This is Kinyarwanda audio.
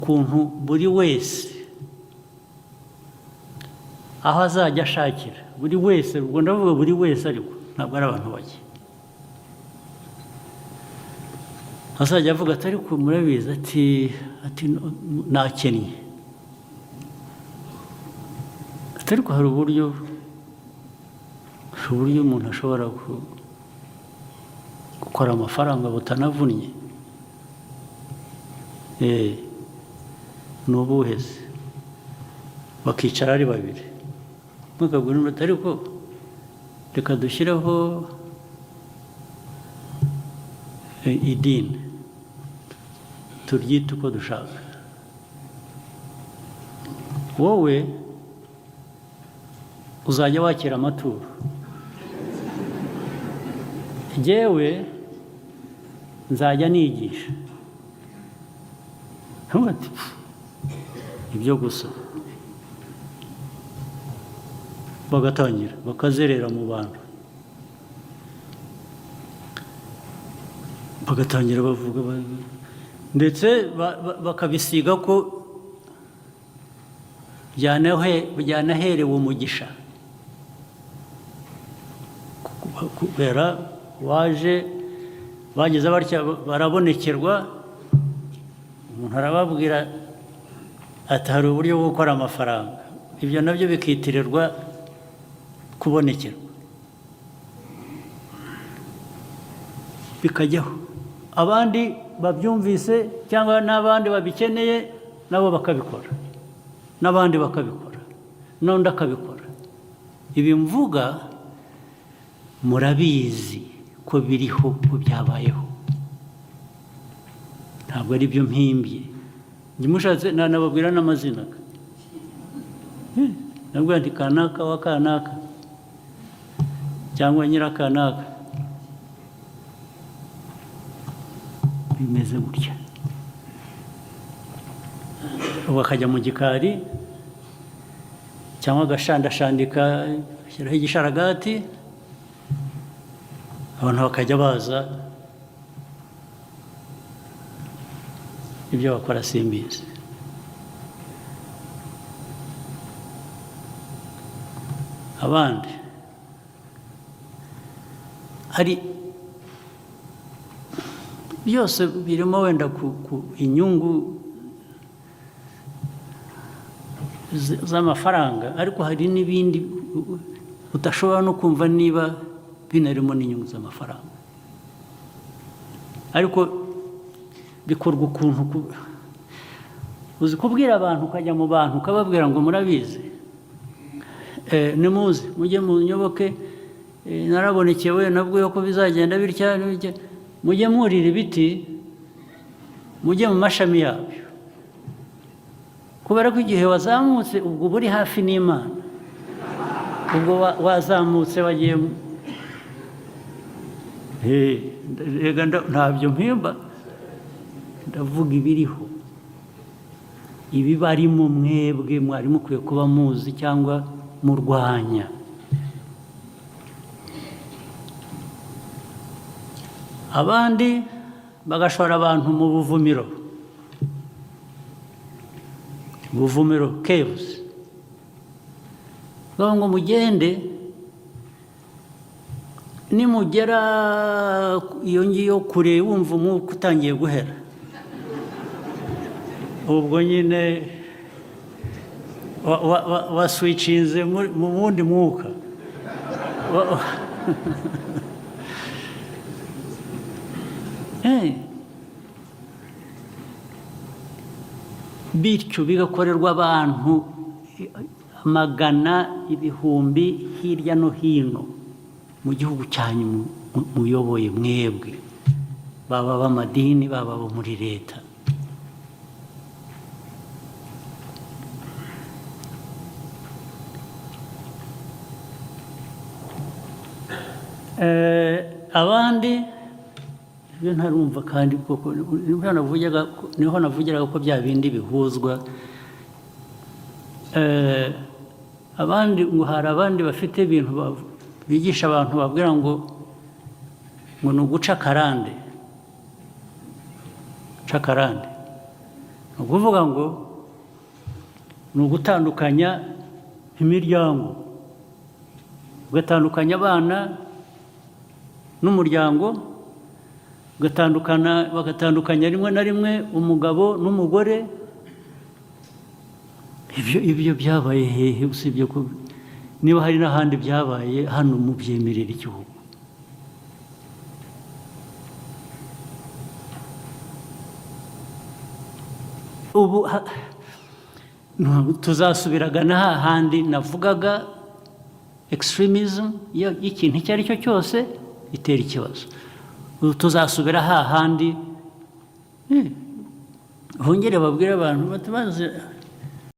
ukuntu buri wese aho azajya ashakira buri wese, ubwo ndavuga buri wese ariko ntabwo ari abantu bake, azajya avuga ati ariko murabizi ati nakennye, ati ariko hari uburyo umuntu ashobora gukora amafaranga butanavunnye. Ni ubuhe se? Bakicara ari babiri, mukabwira undi ati ariko reka dushyireho idini turyite uko dushaka, wowe uzajya wakira amaturo, jyewe nzajya nigisha. Ati ibyo gusa, bagatangira bakazerera mu bantu, bagatangira bavuga, ndetse bakabisiga ko byanaherewe umugisha, kubera waje bageze batya barabonekerwa, umuntu arababwira ati hari uburyo bwo gukora amafaranga, ibyo nabyo bikitirirwa kubonekerwa, bikajyaho abandi babyumvise cyangwa n'abandi babikeneye nabo bakabikora, n'abandi bakabikora, n'undi akabikora. Ibi mvuga murabizi ko biriho, ko byabayeho, ntabwo ari byo mpimbye. Njye mushatse nanababwira n'amazina, nabwo nti kanaka wa kanaka cyangwa nyirakanaka, bimeze gutya. Bakajya mu gikari cyangwa agashandashandika, ashyiraho igisharagati, abantu bakajya baza, ibyo bakora simbizi. Abandi hari byose birimo wenda ku inyungu z'amafaranga, ariko hari n'ibindi udashobora no kumva niba binarimo n'inyungu z'amafaranga, ariko bikorwa ukuntu. Uzi kubwira abantu, ukajya mu bantu ukababwira ngo murabizi, nimuze mujye mu nyoboke, narabonekewe nabwo ko bizagenda bitya, mujye mwurira ibiti, mujye mu mashami yabyo, kubera ko igihe wazamutse ubwo buri hafi n'Imana, ubwo wazamutse wagiye ntabyo mpimba, ndavuga ibiriho, ibibarimo mwebwe mwari mukwiye kuba muzi cyangwa murwanya. Abandi bagashora abantu mu buvumiro caves, ngo mugende, nimugera iyo ngiyo kure wumva umwuka utangiye guhera, ubwo nyine waswicinze mu wundi mwuka. Bityo bigakorerwa abantu amagana, ibihumbi hirya no hino mu gihugu cyanyu muyoboye mwebwe, baba b'amadini, baba bo muri leta. Abandi ibyo ntarumva, kandi koko niho navugiraga ko bya bindi bihuzwa. Abandi ngo hari abandi bafite ibintu bigisha abantu, babwira ngo ni uguca akarande. Guca akarande ukuvuga ngo ni ugutandukanya imiryango, ugatandukanya abana n'umuryango, bagatandukanya rimwe na rimwe umugabo n'umugore. Ibyo byabaye hehe usibye ko niba hari n'ahandi byabaye hano mu byemerera igihugu? Ubu tuzasubiraga na hahandi navugaga, extremism y'ikintu icyo ari cyo cyose itera ikibazo. Ubu tuzasubira hahandi, hongere babwire abantu bati